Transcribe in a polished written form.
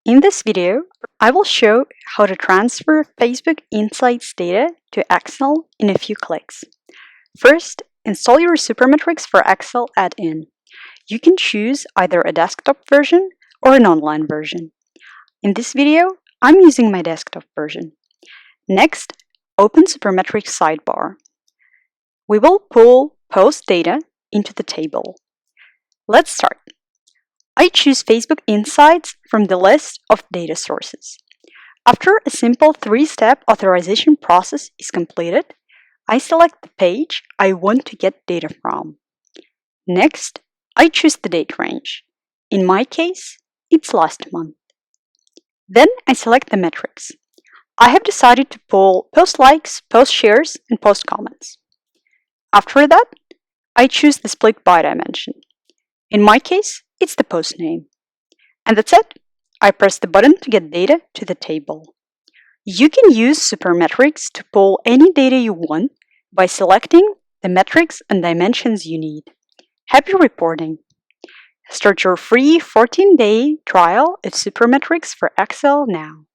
In this video, I will show how to transfer Facebook Insights data to Excel in a few clicks. First, install your Supermetrics for Excel add-in. You can choose either a desktop version or an online version. In this video, I'm using my desktop version. Next, open Supermetrics sidebar. We will pull post data into the table. Let's start. I choose Facebook Insights from the list of data sources. After a simple three-step authorization process is completed, I select the page I want to get data from. Next, I choose the date range. In my case, it's last month. Then I select the metrics. I have decided to pull post likes, post shares, and post comments. After that, I choose the split by dimension. In my case, it's the post name. And that's it. I press the button to get data to the table. You can use Supermetrics to pull any data you want by selecting the metrics and dimensions you need. Happy reporting! Start your free 14-day trial of Supermetrics for Excel now.